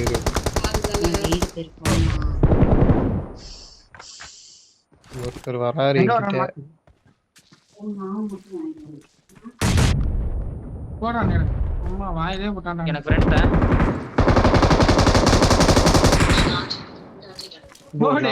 இரு ஒருத்தர் வராரு என்கிட்ட. போடானே அம்மா வாயிலே போட்டானே. எனக்கு ஃப்ரெண்ட் போடே.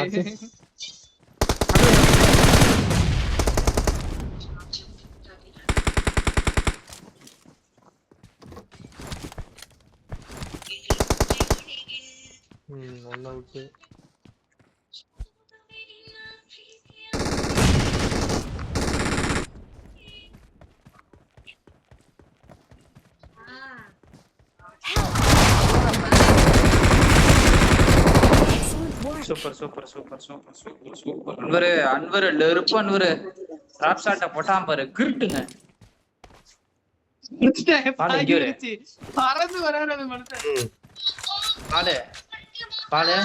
ஒண்ணு விட்டு super super super super super super. Anwar நெருப்பு அன்வர் டிராப் ஷாட்ட போட்டான் பாரு கிருட்டுங்க. பறந்து வரானே அந்த மனுஷன். பாலு பாலு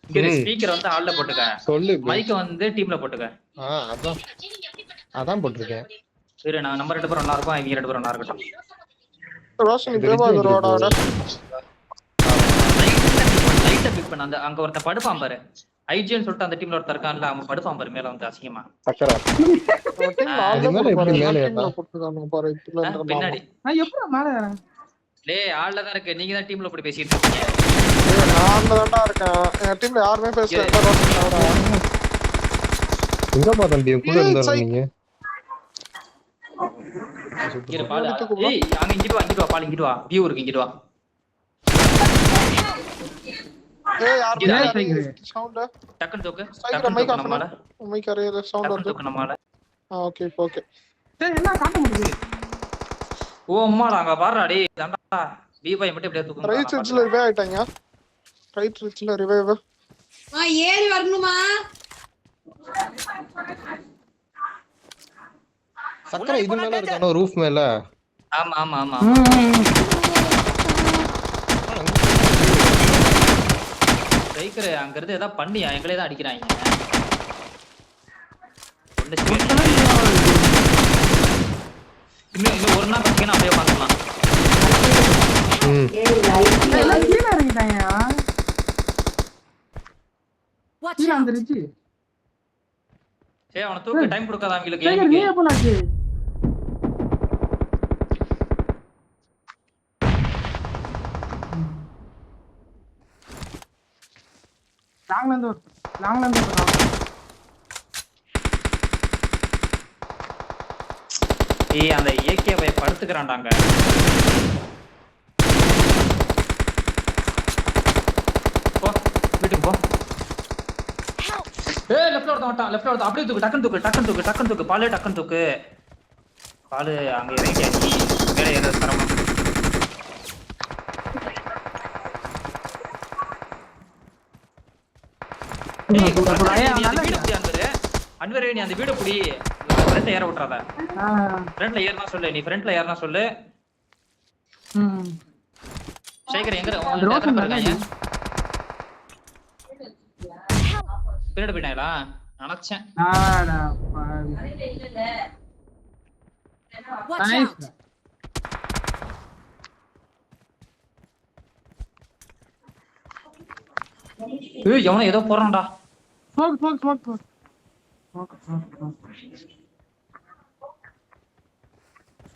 இங்க ஸ்பீக்கர் வந்து ஹால்ல போட்டுக்க. சொல்லு மைக்க வந்து டீம்ல போட்டுக்க. அதான் அதான் போட்டுருக்கேன். சரி நான் நம்ம 2 பேரும் ஒண்ணா இருப்போம், இவங்க 2 பேரும் ஒண்ணா இருக்கட்டும். ரோஷன் தேவாதரோட லைட்டா பிக் பண்ண. அந்த அங்க ஒருத்தன் படுப்பான் பாரு, ஐஜின்னு சொல்லிட்டு அந்த டீம்ல ஒருத்தர் இருக்கான்ல, அவன் படுப்பான் பாரு மேல வந்து அசிங்கமா. சக்கரா அது மேல எப்படி மேல ஏறா போட்டுருக்காங்க பாரு இதுல பின்னாடி. நான் எப்பற மேல ஏறேன்? டேய் ஆள்ல தான் இருக்கு, நீங்க தான் டீம்ல போய் பேசிட்டு இருக்கீங்க. நான் தான்டா இருக்கேன், என் டீம்ல யாருமே பேசல. எங்க பா தம்பி கூட இருந்தாரு நீங்க? இங்க பாலு. ஏய் அங்க இங்கிட்டு வா பாலு, இங்கிட்டு வா. வியூ இருக்கு, இங்கிட்டு வா. ஏய் யார் சவுண்ட் டக்கன் தூக்கு. ஸ்ட்ரைக்கர் மைக் ஆஃப் பண்ணு. மைக் அரே சவுண்ட் வருது. தூக்கு நம்மால. Okay okay. டேய் என்ன காட்ட முடியுது? ஓ அம்மாடா அங்க பாருடா டேய். தான்டா பி பாய் மட்டும் இப்படியே தூக்கு. ரைட் ரிட்ஜ்ல ரிவைவ் ஆயிட்டாங்க. ரைட் ரிட்ஜ்ல ரிவைவ். ஏறி வரணுமா? சக்கரை இது மேல இருக்கானோ ரூஃப் மேல. ஆமா ஆமா ஆமா. ஸ்ட்ரைக்கர் அங்க இருந்து ஏதா பண்ணியா எங்களே தான் அடிக்குறாங்க. இன்னும் ஒரு நாள் பாத்தீங்கன்னா அப்படியே பார்க்கலாம். எல்லாம் கீழ இறங்கிட்டாங்க. கீழ வந்துருச்சு. ஏய் அவன தூக்கு, டைம் கொடுக்காத அவங்களுக்கு. ஸ்ட்ரைக்கர் நீ எப்ப நாச்சு? லாங்ல இருந்து ஏய் அந்த ஏகே வை படுத்துக்கறான்டாங்க. போ வீட்டுக்கு போ. ஏய் லெஃப்ட்ல வரட்டான், லெஃப்ட்ல வரட்டான். அப்படியே தூக்கு, டக்கன் தூக்கு, டக்கன் தூக்கு, டக்கன் தூக்கு. பாலே டக்கன் தூக்கு. பாலு அங்க இறங்கியாச்சு. மேலே ஏற தரமா. அன்வர் நீ அந்த வீடு புடி. ஃப்ரண்ட்ல ஏற விட்டுறாத. ஃப்ரண்ட்ல ஏறனா சொல்லு, நீ ஃப்ரண்ட்ல ஏறனா சொல்லு. ஸ்ட்ரைக்கர் எங்க ரோட்ல இருக்காங்க? பின்னாடி போயிட்டாங்களா? நினைச்சேன். எவனோ ஏதோ போறான்டா.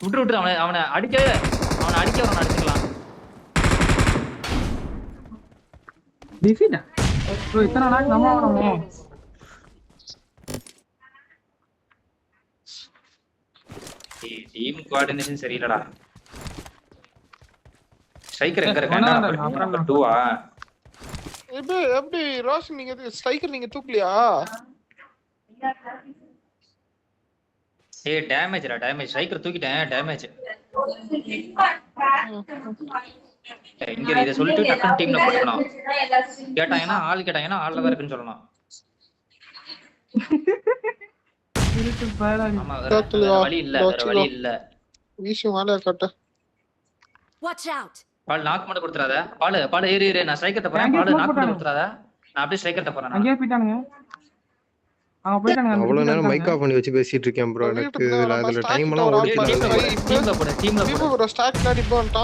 விட்டு அவனை அடிக்க அவனை அடிச்சுக்கலாம். இத்தனை நாள் நம்ம வரணும். Team coordination சரியில்லடா. ஸ்ட்ரைக்கர் எங்க இருக்காங்க? நம்பர் 2 ஆ? எப்படி ரோஷன் நீங்க ஸ்ட்ரைக்கர் நீங்க தூக்கலையா? ஏய் டேமேஜ்டா, டேமேஜ். ஸ்ட்ரைக்கர் தூக்கிட்டேன், டேமேஜ். இங்க இத சொல்லிட்டு டக்கன் டீம்ல போட்டுறணும். கேட்டாங்கன்னா ஆள்ல தான் இருக்குன்னு சொல்லணும். ஆமா வழி இல்ல. வீஷு மேல கட்ட. Watch out. பால் நாக் மட்டும் கொடுத்துறாத. பால் ஏறு நான் ஸ்ட்ரைக்கர்ட்ட போறேன். பால் நாக் மட்டும் கொடுத்துறாத. நான் அப்படியே ஸ்ட்ரைக்கர்ட்ட போறேன். அங்கேயே போய்ட்டானுங்க. அங்க போய்ட்டானுங்க. அவ்வளவு நேரம் மைக் ஆஃப் பண்ணி வச்சு பேசிட்டு இருக்கேன் ப்ரோ. எனக்கு அதுல டைம் எல்லாம் ஓடிச்சு. டீம்ல போடு. ப்ரோ ஸ்டாக் நாடி போன்டா.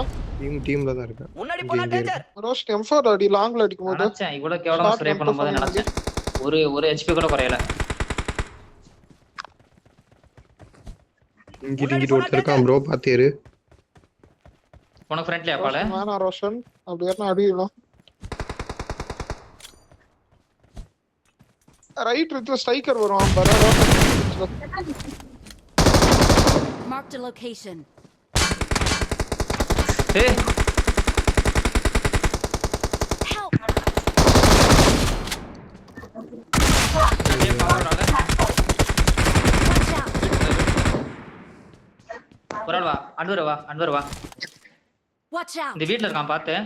டீம்ல தான் இருக்கேன். முன்னாடி போனா டேஞ்சர். ரோஷன் M4 அடி லாங்ல அடிக்கும்போது நினைச்சேன் இவ்வளவு கேவலமா ஸ்ப்ரே பண்ணும்போது நினைச்சேன் ஒரு HP கூட குறையல. இங்கிட்டு ஒருத்தர் இருக்கான் ப்ரோ பாத்தியாரு. உனக்கு ஃப்ரெண்ட்லியா பால? வேணா ரோஷன் அப்படி ஏன்னா அடிக்கலாம். ரைட் இருக்கு ஸ்ட்ரைக்கர் வரும் பாரு. Marked a location. ஏய் Help! Watch out! ஒரு ஆள் வா, அன்வர் வா. Watch out! இந்த வீட்ல இருக்கான் பாத்து.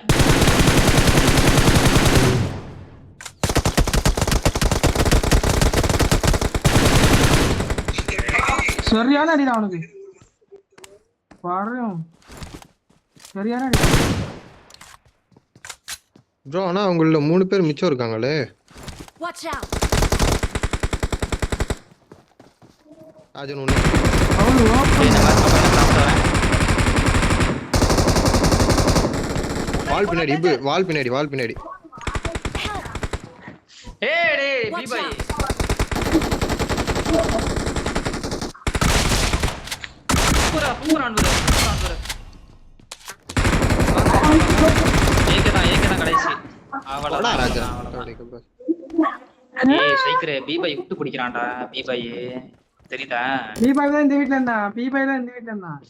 சரியான அடிடா அவனுக்கு. பாரு. சரியான அடி. ப்ரோ ஆனா அவங்கள 3 பேர் மிச்சம் இருக்காங்களே. Watch out! ராஜன் ஒண்ணு. அவனு ஏய் இந்த மாதிரி சாப்பிட்டு வரேன். வால் பின்னாடி வால் பின்னாடி. ஏய் டேய் பி Watch பை. out! பூரா அன்வர். ஏகதான் கடைசி. போடா ராஜா. ஏய் ஸ்ட்ரைக்கர் பி பை விட்டு குடிக்கறான்டா பி பை. தெரியுதா? பி5 தான் இந்த வீட்ல இருந்தான்.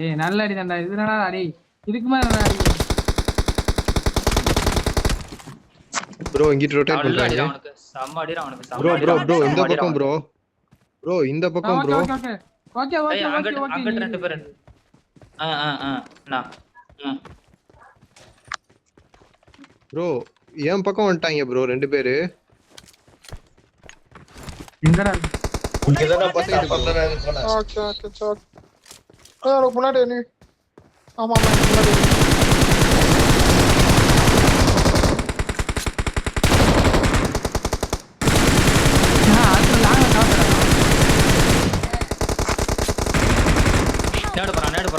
ஏய் நல்ல அடி தான்டா. இது என்னடா அடி? இதுக்கு மேல என்னடா அடி? ப்ரோ இங்கிட்டு ரொட்டேட் பண்றாங்க. அவனுக்கு செம்ம அடிடா அவனுக்கு செம்ம. ப்ரோ இந்த பக்கம் ப்ரோ. இந்த பக்கம் ப்ரோ. ஓகே ஏய் அங்க ரெண்டு பேர். நான் ப்ரோ என் பக்கம் வந்துட்டாங்க ப்ரோ 2 பேரு. எங்கடா? ஓகே. முன்னாடி நீ ஆமா முன்னாடி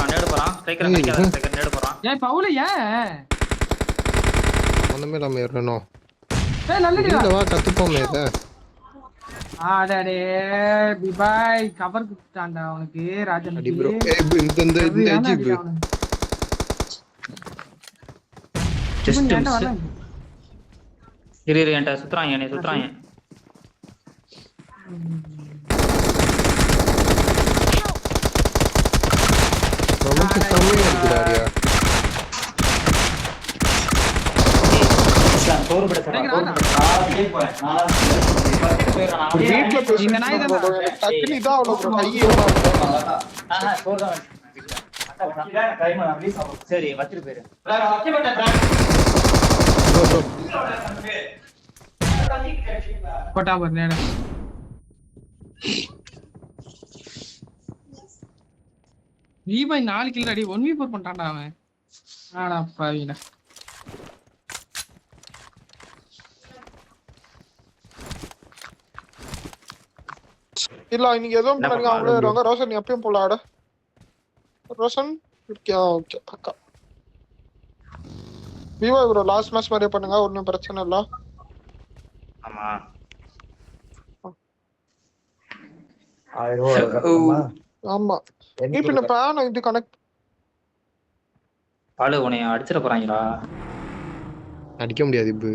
நேடு போறான் ஸ்ட்ரைக்கர் நேடு போறான். ஏய் பவுல ஏன் அந்த மேல ஏறணும். ஏய் நல்லடிடா. இல்ல வா கத்துப்போமே இத. ஆடடே பிபாய் கவர் குடுத்தான்டா உனக்கு ராஜன். அடி ப்ரோ. ஏய் இந்த எஜி ப்ரோ. ஜஸ்ட் இரு என்கிட்ட சுத்துறாங்க. நமக்கு சமயம் இருக்குடாரியா. வீட்ல இந்த நாய் தான் டக்குனு இதா அவ்வளவு கையே சரி வச்சிரு பேரு. போட்டா பாரு நேரா. பை 4 கில் அடி 1v4 பண்ணிட்டான்டா அவன். ஆடா பாவிடா. இல்ல நீங்க எதுவும் பண்ணுங்க அவங்களே வருவாங்க. ரோஷன் நீ எப்பயும் போல ஆட. ரோஷன் ஓகே பக்கா. விவோ ப்ரோ லாஸ்ட் மேட்ச் மாதிரியே பண்ணுங்க ஒன்றும் பிரச்சனை இல்ல. ஆமா ஆமா நீ பின்ன பிளான் இது கனெக்ட் பாலு உன்னைய அடிச்சிட போறாங்கடா. அடிக்க முடியாது இப்போ.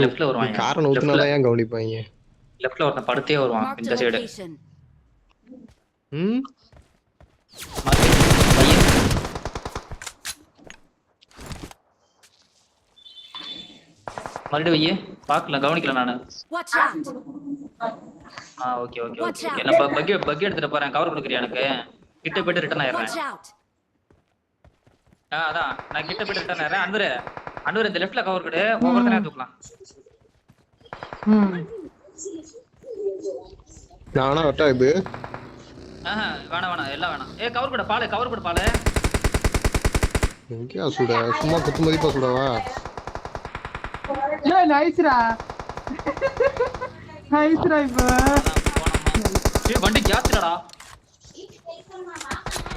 லெஃப்ட்ல வருவாங்க. காரணம் ஊத்துனால ஏன் கவனிப்பாங்க. லெஃப்ட்ல ஒருத்தன் படுத்தே வருவான் Marked இந்த a சைடு. location. மறுபடியும் வையே பாக்கல கவனிக்கல நானு. Watch out! ஓகே நான் பக்கி எடுத்துட்டு போறேன். கவர் கொடுக்குறியா எனக்கு? கிட்ட போயிட்டு ரிட்டர்ன் Watch ஆயிடுறேன். out! அதான் நான் கிட்ட போயிட்டு ரிட்டர்ன் ஆயிடுறேன். அன்வர் இந்த லெஃப்ட்ல கவர் கொடு. ஒவ்வொருத்தரையா தூக்கலாம். நானா வட்டா இது. வேணாம் எல்லாம் வேணாம். கவர் கொடு பாலு. எங்கயா சுட சும்மா குத்து மதிப்பா சுடவா? ஏய் நைஸ்ரா இப்போ. வண்டி கேட்ச்டா.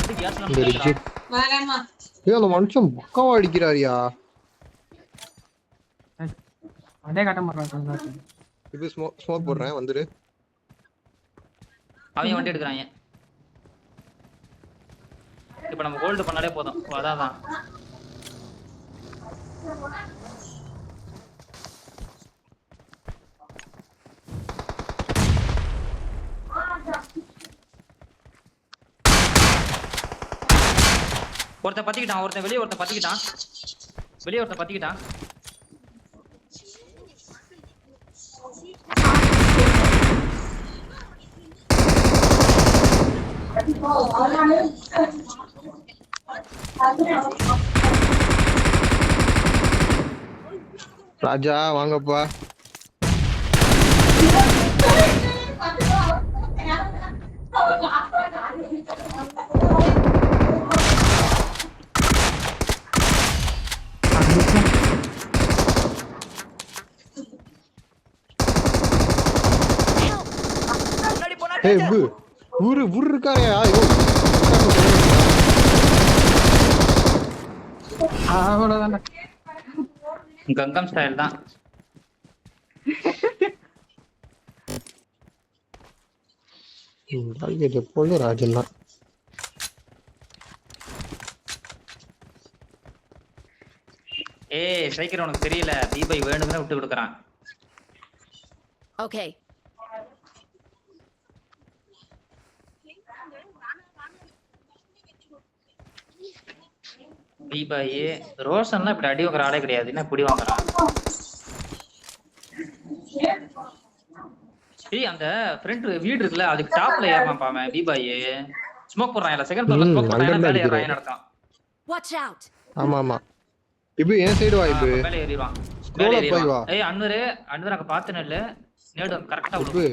வந்து கேஸ் இந்த ரிட்ஜ் அந்த மனுஷன் பக்காவா அடிக்கிறாரியா. அதே காட்ட மாட்டான். இது ஸ்மோக் போடுறேன் வந்துரு. அவங்க வண்டி எடுக்கிறாங்க. இப்ப நம்ம ஹோல்டு பண்ணாலே போதும். அதான் ஒருத்தன் பத்திக்கிட்டான். வெளியே ஒருத்தன் பத்திக்கிட்டான். ராஜா வாங்கப்பா. ஏய் ஊரு இருக்காரே. அவ்வளவுதான்டா. கங்கம் ஸ்டைல் தான். போல ராஜன் தான். ஏய் ஸ்ட்ரைக்கர் உனக்கு தெரியல. தீபை வேணும்னு விட்டு கொடுக்குறான். Okay. தீபாய் ரோஷன்லாம் இப்படி அடி வாங்குற ஆளே கிடையாது. என்ன இப்படி வாங்குறான்? ஏய் அந்த ஃப்ரண்ட் வீடு இருக்குல்ல அதுக்கு டாப்ல ஏறலாம் பாமே. தீபாய் ஸ்மோக் போடுறான். இல்ல செகண்ட் ஃப்ளோர்ல ஸ்மோக் போடுறான். மேலே ஏறான் நடத்தான். Watch out. ஆமா இப்போ ஏன் சைடு வா. இப்போ மேலே ஏறிவான். ஸ்க்ரோல் போய் வா. ஏய் அன்வர் அங்க பார்த்தனே இல்ல. நேடு கரெக்ட்டா விடு.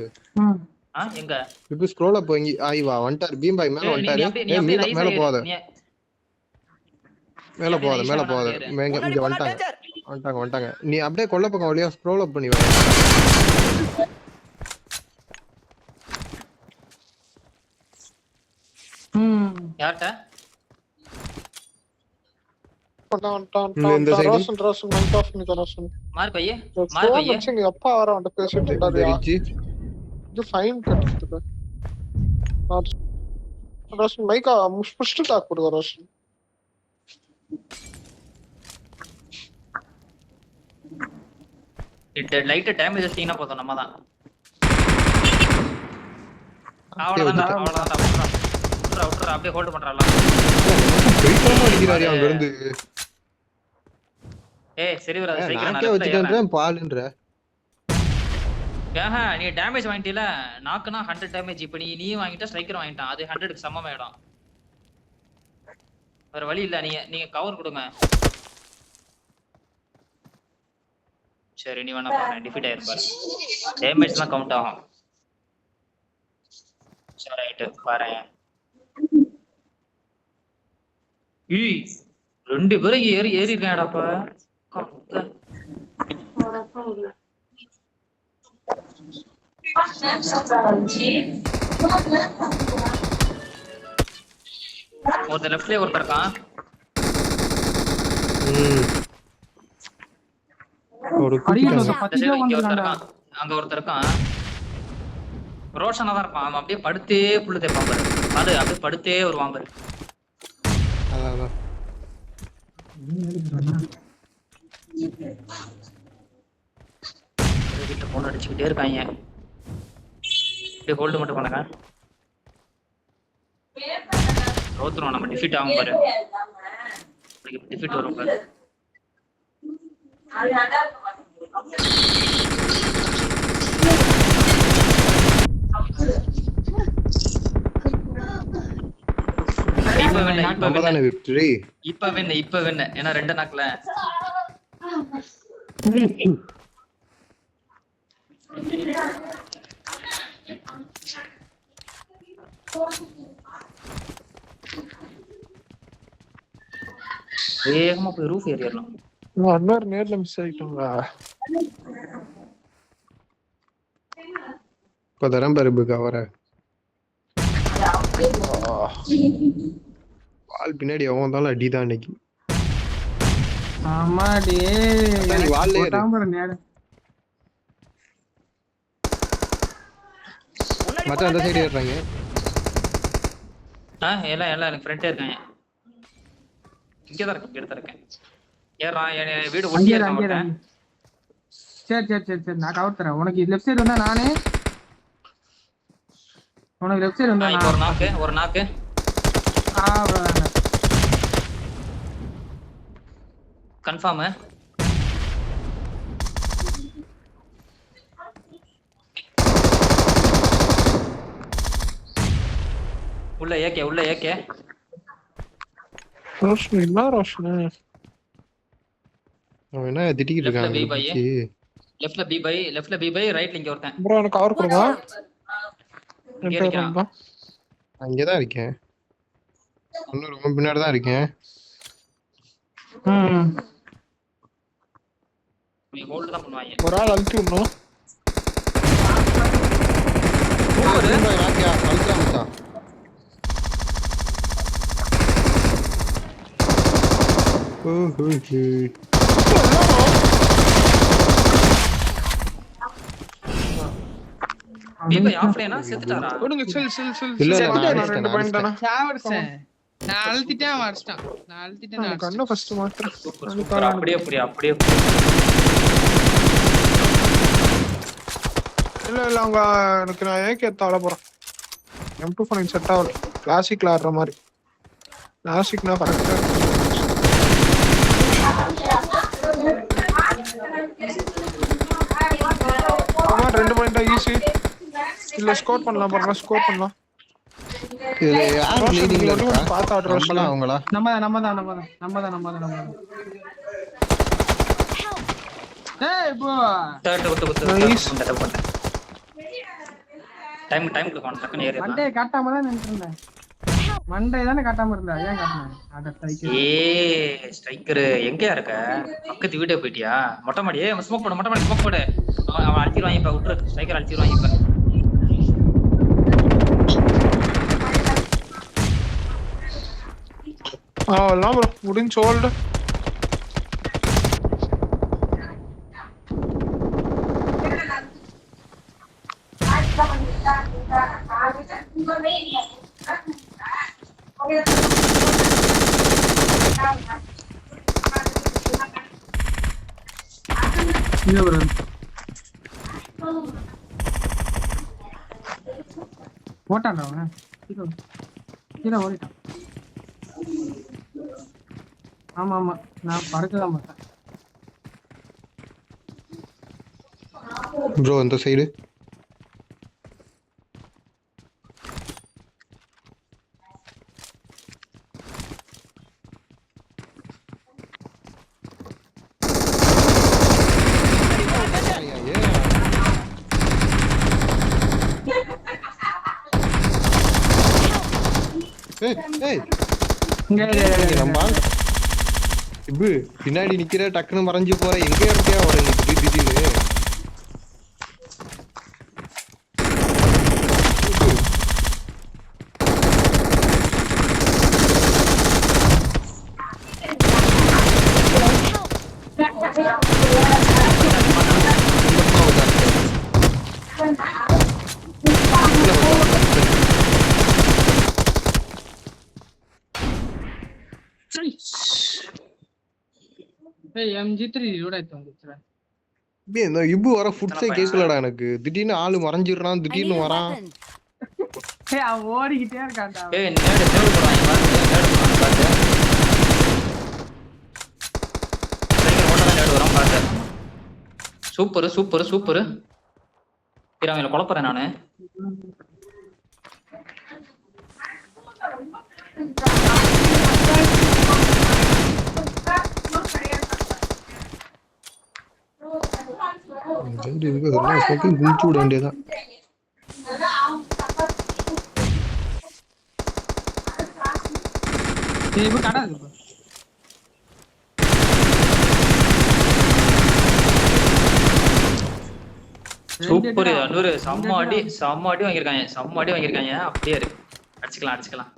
எங்க இப்போ ஸ்க்ரோல் அப் போய் ஆய் வா. வந்துட்டார் பீம் பாய் மேல வந்துட்டாரு. ஏய் மேல போகாத. மேல போகாத. இங்க வந்துட்டாங்க. நீ அப்படியே கொல்ல பக்கம் வழியா ஸ்க்ரோல் அப் பண்ணி வா. யார்ட்ட மார் பையே அப்பா வர வந்து பேசிட்டு இருந்தாரு. இது ஃபைன் கட்டிட்டு ரோஷன் மைக்கா புஷ்டு டாக் போடுங்க ரோஷன். இட் லைட் டேமேஜ் ஸ்டீனா போதும். நம்ம தான் அவ்வளவுதான். விட்டுறா அப்படியே ஹோல்ட் பண்றாளா. அடிக்கிறாரு அங்க இருந்து. ஏய் சரி வராது. சீக்கிரம் நான் வச்சிட்டேன் பால்ன்ற. ஏஹா நீ டேமேஜ் வாங்கிட்டீல. நாக்குனா 100 டேமேஜ். இப்போ நீ வாங்கிட்ட ஸ்ட்ரைக்கர் வாங்கிட்டான். அது 100க்கு சமமாயிடும். வேற வழி இல்ல. நீங்க கவர் கொடுங்க. சரி நீ வேணா பாரு. டிஃபீட் ஆயிருப்பாரு. டேமேஜ்லாம் கவுண்ட் ஆகும். சரி ரைட் பாரு. ஏய் ரெண்டு பேரும் ஏறி இருக்காங்கடாப்பா. ஒருத்தர் லெஃப்ட்லயே ஒருத்தர் இருக்கான். அங்க ஒருத்தர் இருக்கான். ரோஷனா தான் இருப்பான். அவன் அப்படியே படுத்தே புல்லு தேய்ப்பான் பாரு. அது அப்படியே படுத்தே வருவான் பாரு. வீட்டுல போன் அடிச்சுக்கிட்டே இருக்காங்க. அப்படியே ஹோல்டு மட்டும் பண்ணுங்க. ரோத்துருவோம். நம்ம டிஃபீட் ஆகும் பாரு. டிஃபீட் வரும் பாரு. இப்ப வெண்ண ஏன்னா 2 நாக்குல வேகமா போய் ரூஃப் ஏறிடலாம். அண்ணார் நேர்ல மிஸ் ஆயிட்டோங்க. இப்ப தரம் பாரு கவர. வால் பின்னாடி எவன் வந்தாலும் அடிதான் இன்னைக்கு. ஆமாடி அதான் நீ வால்லே இரு. போட்டாம நேரம் மச்சான் அந்த சைடு ஏறுறாங்க. எல்லாம் எனக்கு ஃப்ரெண்டே இருக்காங்க. இங்கதான் இருக்கேன். ஏறான் என் வீடு ஒட்டியே இருக்கான். சரி நான் கவர் தரேன். உனக்கு லெஃப்ட் சைடு வந்தா நானே உனக்கு லெஃப்ட் சைடு வந்தா ஒரு நாக்கு கன்ஃபார்ம். உள்ள ஏகே ரோஷன் இல்ல ரோஷன் அவன் என்ன திட்டிக்கிட்டு இருக்கான். லெஃப்ட்ல பி பை ரைட்ல இங்க ஒருத்தன். ப்ரோ எனக்கு கவர் Watch கொடுங்க. out! இங்க இருக்கான். அங்கதான் இருக்கேன். இன்னும் ரொம்ப பின்னாடி தான் இருக்கேன். நீ ஹோல்ட் தான் பண்ணுவாங்க. ஒரு ஆள் அழுத்தி விடணும். பி பை ஆஃப்லைனா செத்துட்டாரா? கொடுங்க சில் இல்ல, சரி, நான் நான் ரெண்டு பாயிண்ட் தானா சாவடிச்சேன். நான் அழுத்திட்டேன் அடிச்சிட்டான். நான் அழுத்திட்டேன் கண்ண ஃபர்ஸ்ட் மாத்திரம். சூப்பர். அப்படியே இல்ல அவங்க எனக்கு நான் ஏகே தாள போறேன். M249 செட் ஆகல. கிளாசிக்ல ஆடுற மாதிரி. கிளாசிக்னா கரெக்டா ஆமா 2 பாயிண்ட் ஈஸி. இல்ல ஸ்கோர் பண்ணலாம் பாருங்க. ஸ்கோர் பண்ணலாம். இதுல யார் லீடிங்ல இருக்கா? பாத்து ஆடுற நம்மளா அவங்களா? நம்ம தான். ஏய் போ. Nice. டைம் கொடுக்கணும். டக்குனு ஏறிடலாம். மண்டே காட்டாம தான் நின்னுட்டேன். மண்டே தானே காட்டாம இருந்தா. ஏன் காட்டணும்? அட ஸ்ட்ரைக்கர். ஸ்ட்ரைக்கர் எங்கயா இருக்க? பக்கத்து வீட்டே போயிட்டியா? மொட்டை மாடி. ஸ்மோக் போடு. அவன் அடிச்சிடுவாங்க இப்ப. விட்டுரு. ஸ்ட்ரைக்கர் அடிச்சிடுவாங்க இப்ப. எல்லாம் ப்ரோ முடிஞ்சு ஹோல்டு. போட்டான்டா அவன். கீழே ஓடிட்டான். ஆமா நான் படுக்கதான் மாட்டேன். ப்ரோ இந்த சைடு பின்னாடி நிக்கிற டக்குன்னு மறைஞ்சு போற. எங்க இருக்கியா ஒரு திடீர்னு MG3 ரோட வந்துச்சுடா. இந்த இப்பு வர ஃபுட்ஸே கேட்கலடா எனக்கு. திடீர்னு ஆளு மறைஞ்சிடுறான். I need திடீர்னு a வரான். weapon. அவன் ஓடிக்கிட்டே இருக்கான்டா. நேடு போடுவாங்க பாத்து. நேடு வரும் பாத்து. சூப்பர். அவங்கள குழப்பறேன் நானு. குளிச்சு விட வேண்டியதான். சூப்பர். அன்னூர் செம்ம அடி வாங்கியிருக்காங்க. அப்படியே இருக்கு. அடிச்சுக்கலாம்.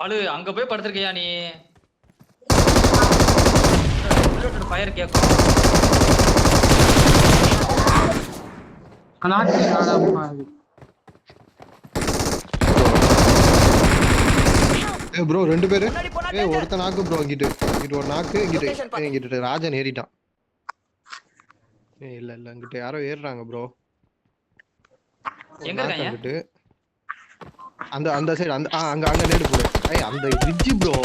பாலு அங்க போய் படுத்திருக்கியா நீ? ஃபயர் கேக்கும். ப்ரோ 2 பேரு. ஒருத்த நாக்கு ப்ரோ இங்கிட்டு ஒரு நாக்கு இங்கிட்டு ராஜன் ஏறிட்டான். இல்ல இங்கிட்ட யாரோ ஏறுறாங்க ப்ரோ. எங்க இருக்காங்க? அந்த சைடு அங்க நேடு போடு. அந்த ரிட்ஜ் ப்ரோ.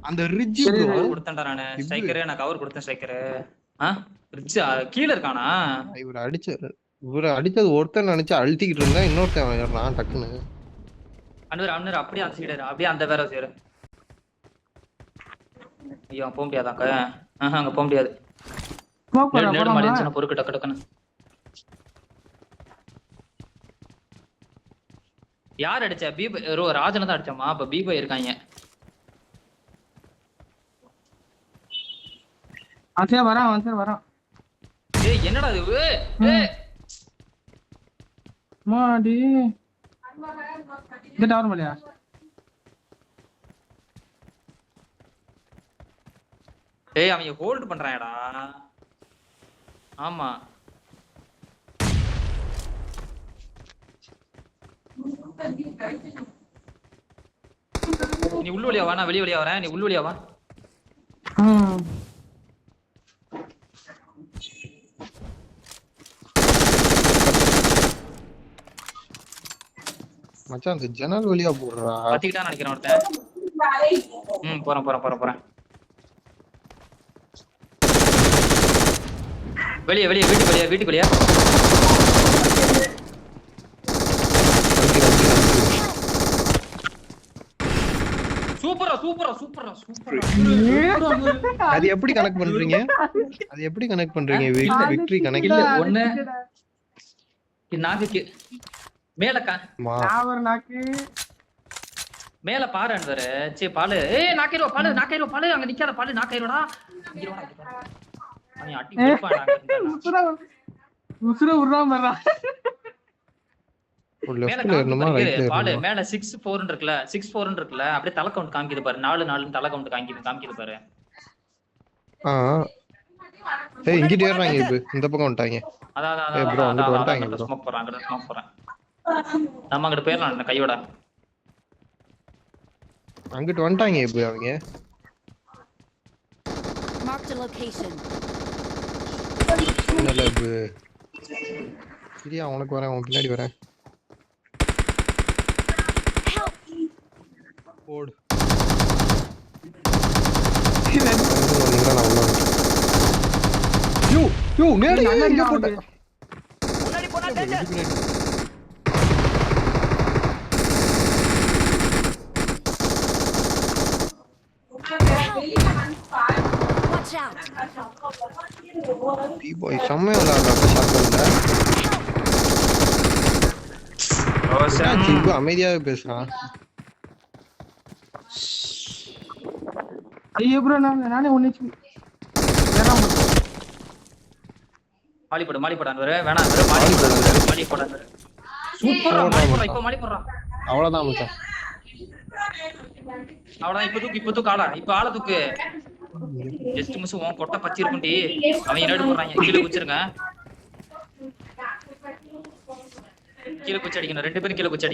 அந்த ரிட்ஜ் ப்ரோ கொடுத்தேன்டா நானு. ஸ்ட்ரைக்கரே நான் கவர் கொடுத்தேன் ஸ்ட்ரைக்கரே. ரிட்ஜ் கீழ இருக்கானா? இவர அடிச்சது ஒருத்தன் நினைச்சு அழுத்திக்கிட்டு இருந்தா இன்னொருத்தன் ஏறான் டக்குன்னு. அண்ணூர் அப்படியே அந்த சைடு அப்படியே அந்த வேற சைடு. ஐயோ போக முடியாதாங்க. அங்க போக முடியாது. நேடு மாடி இருந்துச்சுன்னா பொறுக்கு டக்கு டக்குன்னு. யார் அடிச்சா? ராஜனை தான் அடிச்சாமா. அப்ப பீபாய் இருக்காங்க. வரான். ஏய் என்னடா இது? மாடி இந்த டவர் மேலயா? ஏய் அவங்க ஹோல்ட் பண்றாங்கடா. ஆமா நீ உள்ள வழியா வா, நான் வெளிய வழியா வரேன். நீ உள்ள வழியா வா. மச்சான் அந்த ஜன்னல் வழியா போறா. பாத்திக்கிட்டா நினைக்கிறேன் ஒருத்தன். போறேன். வெளிய வீட்டுக்கு வெளிய. சூப்பரா. அது எப்படி கனெக்ட் பண்றீங்க? விக்டரி கனெக்ட் இல்ல ஒண்ணு நாக்கு மேலக்கா மேல பாரு அன்வரு. சே பாலு. ஏய் நாக்கைரோ அங்க நிக்காத பாலு. நாக்கைரோடா நீ அடி போடுவாடா. உசுர உர்றாம வரா. பாலு மேல 6-4 இருக்குல்ல. அப்படியே தலை கவுண்ட் காமிக்குது பாரு. 4 தலை கவுண்ட் காமிக்குது பாரு. இங்கிட்ட ஏறாங்க. இப்ப இந்த பக்கம் வந்துட்டாங்க. அதான் ஸ்மோக் போறேன். நம்ம அங்கிட்டு போயிடலாம் கையோட. அங்கிட்டு வந்துட்டாங்க இப்ப அவங்க. சரியா உனக்கு வரேன், உன் பின்னாடி வரேன். போடு. அமைதியாக பேசுறான். ஐயோ ப்ரோ நானே ஒண்ணு மாலி போடான் வேணாம். மாலி போடான். சூப்பரா இப்ப மாலி போடுறான். அவ்வளவுதான் மச்சான். அவ்வளவுதான். இப்ப தூக்கு ஆளா. இப்ப ஆள தூக்கு. ஜஸ்ட் மிஸ் உன் கொட்டை பச்சி இருக்கும்டி. அவங்க நேடு போடுறாங்க. கீழே குச்சிருங்க. கீழே குச்சி அடிக்கணும். 2 பேரும் கீழே குச்சி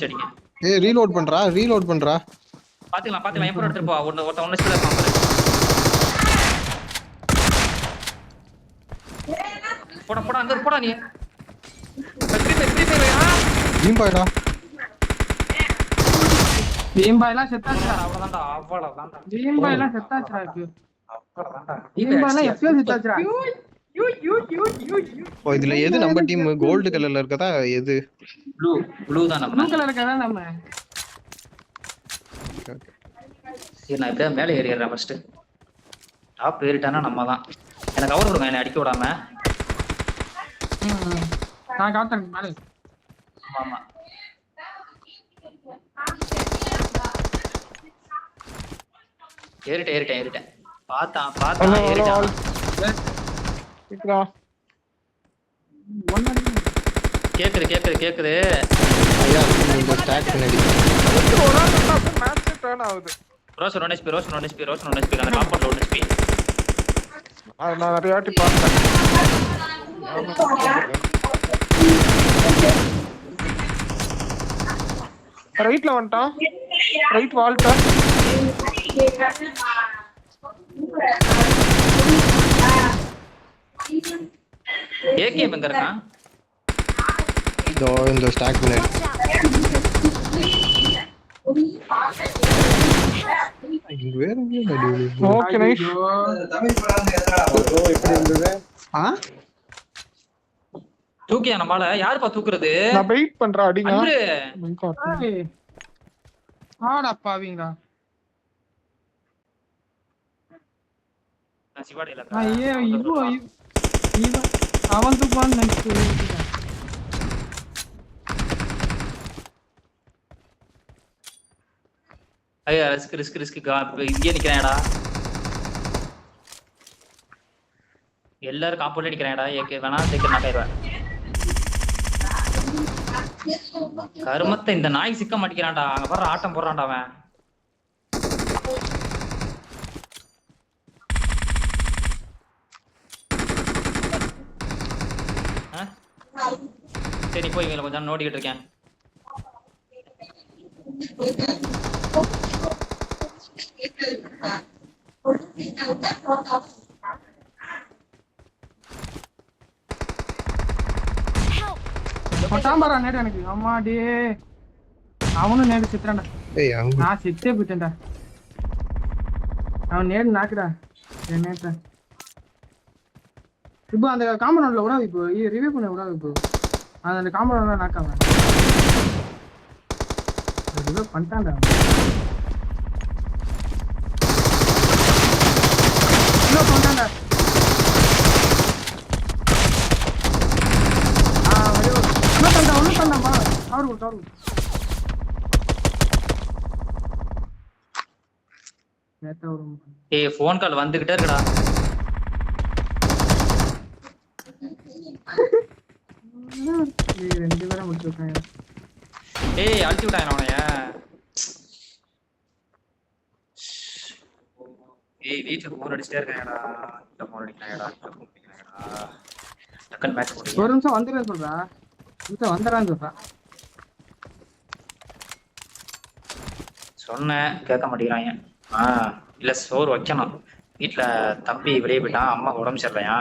அடிங்க. ஏய் ரீலோட் பண்றா. பாத்துக்கலாம். எம்பர் எடுத்துட்டு போ. ஒன்னு ஸ்பீடா இருப்பான். போடா அங்க போடா நீ. பீம்பாய்டா. பீம்பாய்லாம் செத்தாச்சுடா. அவ்வளவுதான்டா. பீம்பாய்லாம் செத்தாச்சுடா. பீம்பாய்லாம் எப்போ செத்தாச்சுடா. ஓ இதுல எது நம்ம டீம்? கோல்ட் கலர்ல இருக்கதா? எது? ப்ளூ தான் நம்ம. ப்ளூ கலர் இருக்கதா நம்ம. சரி நான் இப்படியே மேலே ஏறிடுறேன். ஃபர்ஸ்ட் டாப் ஏறிட்டானா நம்ம தான். எனக்கு கவர் கொடுங்க, என்னை அடிக்க விடாம. நான் காட்டுறேன் மேலே. ஆமா ஏறிட்டேன். பார்த்தா ஏறிட்டான். கேக்குது ஐயா இந்த ஸ்டாக் பின்னாடி ஒரு ஆள் இருந்தா அப்படியே மேட்ச் டர்ன் ஆகுது. ரோஸ் 1 HP அந்த காம்பவுண்ட்ல 1 HP. அது நான் நிறைய வாட்டி பார்த்தேன். ரைட்ல வந்துட்டான். ரைட் வால்ட்ட ஏகேஎம் எங்க இருக்கான்? இதோ இந்த ஸ்டாக் பின்னாடி. இங்க வேற எங்க நடி? Okay nice. தூக்கியா நம்மால யாருப்பா தூக்குறது? நான் வெயிட் பண்றேன் அடிங்க. அன்று ஏய். ஆடா பாவீங்களா. நான் சிவாடி இல்ல. ஐயே இவன் அவன் தூக்குவான்னு நினைச்சு. ஐயா ரிஸ்க் இங்கே நிக்கிறான்டா. எல்லாரும் காம்பவுண்ட்ல நிக்கிறான்டா. ஏகே வேணா சீக்கிரம் நாக்காயிடுவேன். கருமத்தை இந்த நாய் சிக்க மாட்டேங்கிறான்டா. அங்க பாரு ஆட்டம் போடுறான்டா அவன். சரி போய் இவங்களை கொஞ்சம் நோண்டிக்கிட்டு இருக்கேன். கொட்டாம்பரா நேடு எனக்கு. அம்மாடி அவனும் நேடு செத்துறான்டா. ஏய் அங்க நான் செத்தே போயிட்டேன்டா. அவன் நேடு நாக்குடா நேட்ட. இப்போ அந்த காம்பவுண்ட்ல விடாது. இப்போ ரிவ்யூ பண்ண விடாது. இப்போ அந்த காம்பவுண்ட்ல நாக்காம ரிவ்யூ பண்ணிட்டான்டா. இன்னும் பண்ணிட்டான்டா. ஒன்னும் பண்ணாமா அவரு ஏய் ஃபோன் கால் வந்துகிட்டே இருக்குடா. ரெண்டு பேரும் முடிச்சிருக்காங்க. ஏய் அழிச்சு விட்டாங்க அவனைய. ஏய் வீட்டுல போன் அடிச்சிட்டே இருக்காங்கடா. இந்த போன் அடிக்கிறாங்கடா. டக்கன் மேட்ச் போடு. ஒரு நிமிஷம் வந்துடுறேன்னு சொல்றா. வந்துடுறான்னு சொல்றா. சொன்னேன் கேட்க மாட்டேங்கிறாங்க. இல்ல சோறு வைக்கணும். வீட்டுல தம்பி வெளியே போயிட்டான். அம்மா உடம்பு சரியில்லையா.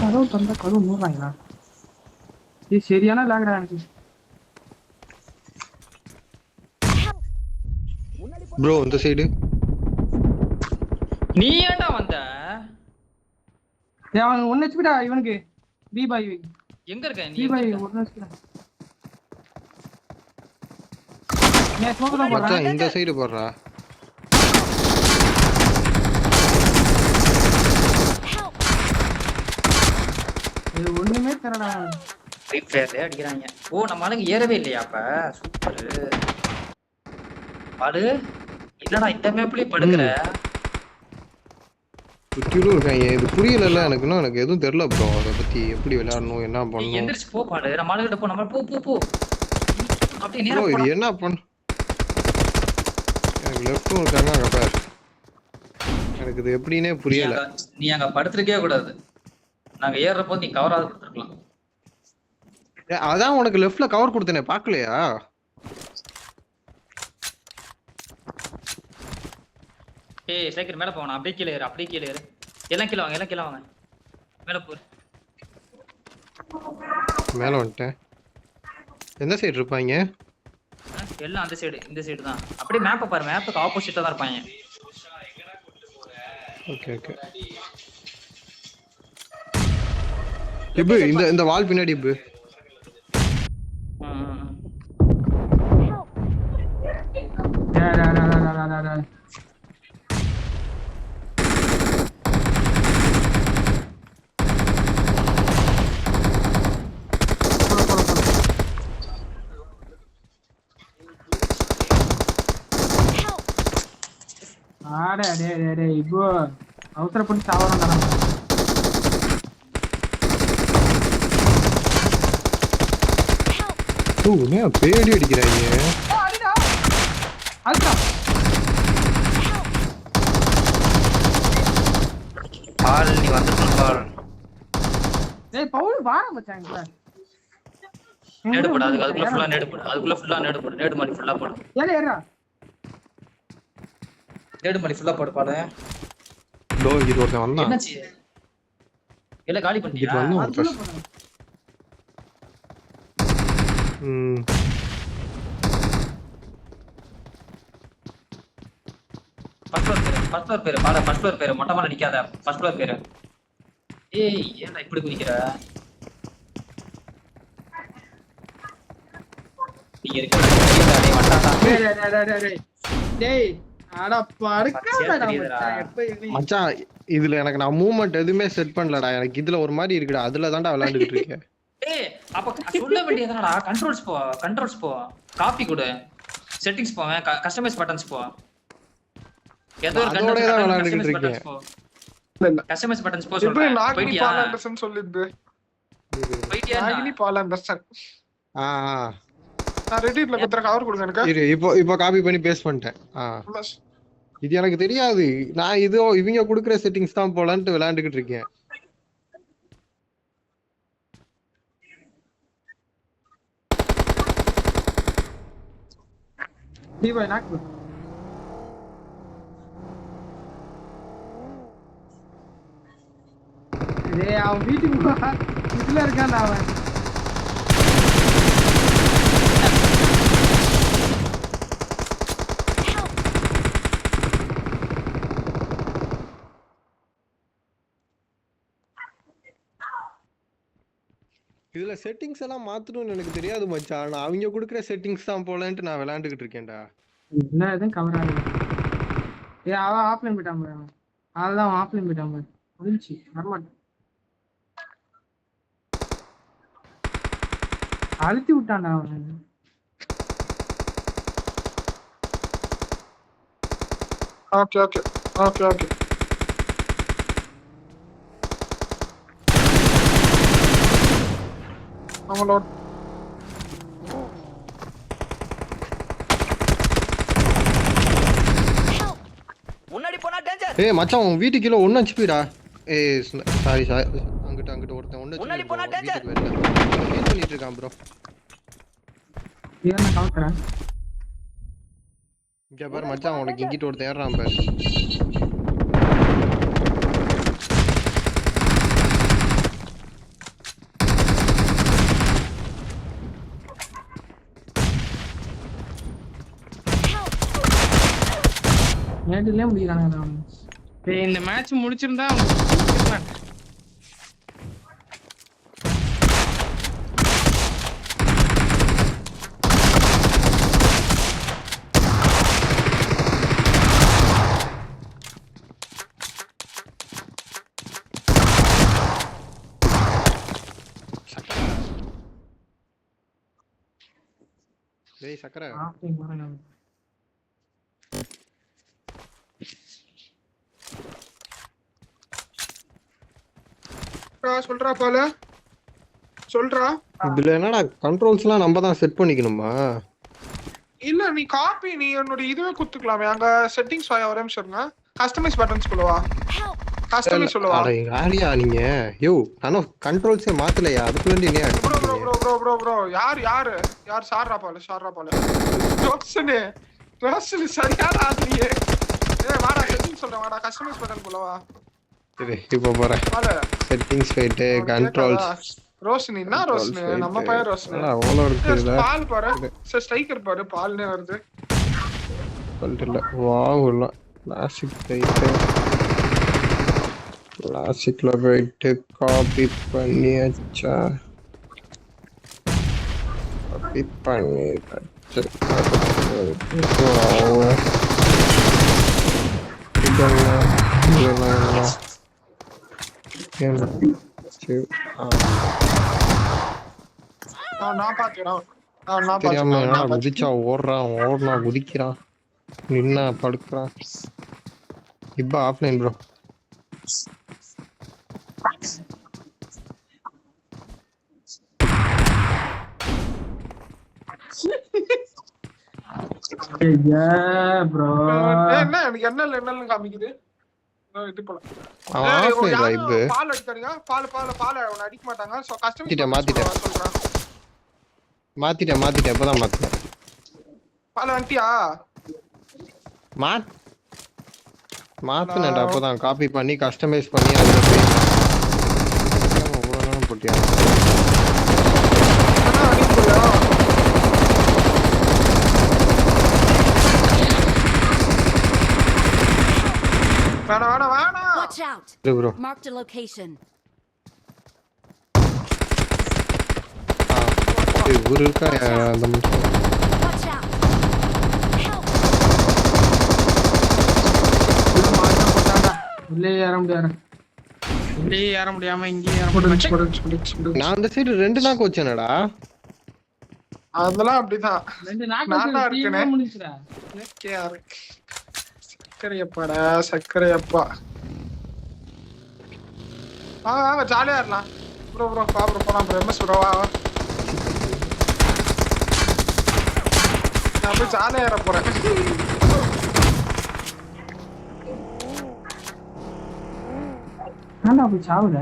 கதவு தந்தா கதவு மூடுறாங்களா? இது சரியான லாகடா எனக்கு. ப்ரோ இந்த சைடு. நீ ஏன்டா வந்த? அவன் 1 HP டா இவனுக்கு. பி பாய் எங்க இருக்க நீ? பி பாய் 1 HP டா. நான் ஸ்மோக் தான் போறேன். இந்த சைடு போறா. இது ஒண்ணுமே தெரியடா. ஃப்ரீ ஃபயர்ல அடிக்கிறாங்க. ஓ நம்ம ஆளுங்க ஏறவே இல்லையா அப்ப? சூப்பர். பாடு இல்லடா இந்த மேப்லயே படுக்குற. சுத்திலும் இருக்காங்க. இது புரியல எனக்குன்னா. எனக்கு எதுவும் தெரியல ப்ரோ. அதை பத்தி எப்படி விளையாடணும் என்ன நீ பண்ணணும். எந்திரிச்சு போ பாடு. நம்ம ஆளுகிட்ட போ. நம்ம போ அப்படியே நேரா ப்ரோ இது போடா. என்ன பண்ண? எனக்கு லெஃப்ட்டும் இருக்காங்க அங்க பாரு. எனக்கு இது எப்படின்னே புரியல. நீ அங்க படுத்துருக்கே கூடாது. நாங்க ஏறப்போ நீ கவர் ஆக கொடுத்துருக்கலாம். அதான் உனக்கு லெஃப்ட்ல கவர் கொடுத்தனே பாக்கலையா? ஏய் சைக்கிள் மேல போவணும். அப்படியே கீழே ஏறு. எல்லாம் கீழே வாங்க. மேல போ. மேல வந்துட்டேன். எந்த சைடு இருப்பாங்க? எல்லாம் அந்த சைடு. இந்த சைடு தான். அப்படியே மேப்பை பாரு. மேப்புக்கு ஆப்போசிட்டா தான் இருப்பாங்க. ஓகே இப்பு இந்த வால் பின்னாடி இப்பு. ஆடே டேய் டேய் டேய் இப்போ அவசரப்பட்டு சாவறோம்டா. என்ன பேடி அடிக்கிறாங்க. அடிடா. அல்ட்ரா. பால் நீ வந்துட்டு பால். டேய் பவுல் வாடா மச்சான் இங்க. நேடு போடு அதுக்குள்ள ஃபுல்லா நேடு போடு. அதுக்குள்ள ஃபுல்லா நேடு போடு. நேடு மாதிரி ஃபுல்லா போடு. ஏறா. நேடு மாதிரி ஃபுல்லா போடு பாரு. டோ இது ஒருத்தன் வந்தான். என்னாச்சு? இல்ல காலி பண்ணிட்டியா? ஃபர்ஸ்ட் ஃப்ளோர் பேரு பாரு. ஃபர்ஸ்ட் ஃப்ளோர் பேரு மொட்டை மேல நிக்காத. ஃபர்ஸ்ட் ஃப்ளோர் பேரு. ஏய் ஏன்டா இப்படி குதிக்கிற? நீ இருக்க டேய் வண்டாடா. டேய் டேய் அட படுக்காதடா மச்சான். எப்ப நீ மச்சான் இதுல எனக்கு நான் மூவ்மெண்ட் எதுவுமே செட் பண்ணலடா. எனக்கு இதுல ஒரு மாதிரி இருக்குடா. அதுல தான்டா விளையாண்டுட்டு இருக்கேன். ஏய் அப்ப சொல்ல வேண்டியதுதானடா. கண்ட்ரோல்ஸ் போ. காப்பி கொடு. செட்டிங்ஸ் போவேன். கஸ்டமைஸ் பட்டன்ஸ் போ. ஏதோ ஒரு அதோட தான் விளையாண்டுட்டு கஸ்டமைஸ் இருக்கேன். பட்டன்ஸ் போ. இல்ல கஸ்டமைஸ் பட்டன்ஸ் போ எப்படி சொல்றேன். நாகினி போய்டியா? பாலாண்டர்சன் சொல்லிது. போய்டியா? நாகினி பாலாண்டர்சன். ஆ நான் ரெடிட்ல குத்துற கவர் கொடுங்க எனக்கு. இரு இப்போ காப்பி பண்ணி பேஸ்ட் பண்ணிட்டேன். இது எனக்கு தெரியாது. நான் இது இவங்க குடுக்குற செட்டிங்ஸ் தான் போலான்ட்டு விளையாண்டுகிட்டு இருக்கேன். டி பாய் நாக்கு. டேய் அவன் வீட்டுக்கு வா. இதுல இருக்கான்டா அவன். இதுல செட்டிங்ஸ் எல்லாம் மாத்தணும்னு எனக்கு தெரியாது மச்சான். நான் அவங்க குடுக்குற செட்டிங்ஸ் தான் போலன்ட்டு நான் விளையாண்டுகிட்டு இருக்கேன்டா. என்ன எதுவும் கவர் ஆகல. ஏய் அவன் ஆஃப்லைன் போயிட்டான் பாரு. அதெல்லாம் ஆஃப்லைன் போயிட்டான் பாரு. முடிஞ்சி வரமாட்டேன். அழுத்தி விட்டான்டா அவன். Okay okay okay okay. அவங்களோட முன்னாடி போனா டேஞ்சர். ஏய் மச்சான் உன் வீட்டுக்கு கீழ 1 ஹெச்பிடா. ஏய் சாரி அங்கிட்டு ஒருத்தன் 1 முன்னாடி ஹெச்பி. போனா danger. வெயிட் பண்ணிட்டு இருக்கான் ப்ரோ. ஏன்னா கவுத்துறேன். இங்க பாரு மச்சான் உனக்கு இங்கிட்டு ஒருத்தன் ஏறான் பாரு. நேடுலயே முடியறானே அவன். டேய் இந்த மேட்ச் முடிச்சிருந்தா முடிச்சிரலாம். டேய் சக்கரை ஆஃப்லைன் வரணும். சொல்றா பால சொல்றா. இதுல என்னடா கண்ட்ரோல்ஸ்லாம் நம்ம தான் செட் பண்ணிக்கணுமா? இல்ல நீ காப்பி நீ என்னோட இதுவே குத்துக்கலாமே. அங்க செட்டிங்ஸ் வாயா ஒரே நிமிஷம் இருங்க. கஸ்டமைஸ் பட்டன்ஸ் சொல்லுவா. கஸ்டமைஸ் சொல்லுவா. அட யாரியா நீங்க? யோ நானும் கண்ட்ரோல்ஸே மாத்தலையா? அதுக்குள்ள நீ என்ன bro bro bro bro bro bro யார் சார்ரா பால ரோஷனே சரியான ஆதியே. ஏய் வாடா செட்டிங்ஸ் சொல்றேன் வாடா. கஸ்டமைஸ் பட்டன் போலவா. இப்போ போறேன். பால செட்டிங்ஸ் போயிட்டு கண்ட்ரோல்ஸ். ரோஷனி என்ன ரோஷனி? நம்ம பையன் ரோஷனி. அவ்வளோ இருக்குல்ல. பால் பாரு. ஸ்ட்ரைக்கர் பாரு. பால்னே வருது. சொல்லிட்டல வாங்குல கிளாசிக் போயிட்டு கிளாசிக்ல போயிட்டு காப்பி பண்ணியாச்சா? காப்பி பண்ணி நான் பாத்துறேன். தெரியாம குதிச்சா ஓடுறான் குதிக்கிறான் நின்னா படுக்கிறான். இப்ப ஆஃப்லைன் ப்ரோ. ப்ரோ என்ன எனக்கு என்ன காமிக்குது இது போல அவன் ஆஃப்லைன் யாரும் வைப்பு. பால் அடிக்காதீங்க பால் அவனை அடிக்க மாட்டாங்க சோ மாத்திட்டேன். சொல்றேன் மாத்திட்டேன் இப்பதான் மாத்திட்டேன். பால் வந்துட்டியா மாத்தினேன்டா அப்பதான் காப்பி பண்ணி கஸ்டமைஸ் பண்ணி அதுல போய் இவ்வளவு நேரம் போட்டியா? வேணாம் Watch out. Bro Marked a location. இவரு இருக்கா அந்த மனுஷன். Watch out. Help. உள்ளே ஏற முடியாது. உள்ளே ஏற முடியாம இங்கே ஏற முடியாது. நான் அந்த சைடு 2 நாக்கு வச்சேனடா. அதெல்லாம் அப்படிதான் 2 நாக்கு நானா இருக்கனே முடிச்சுடா. கேக்கே இருக்கு சக்கரையப்பா வாங்க ஜாலியா இருக்கலாம் ப்ரோ வா ப்ரோ போலாம் ப்ரோ எம்எஸ் ப்ரோ வா நான் போய் ஜாலியா ஏற போறேன் நான் அப்படி சாவுல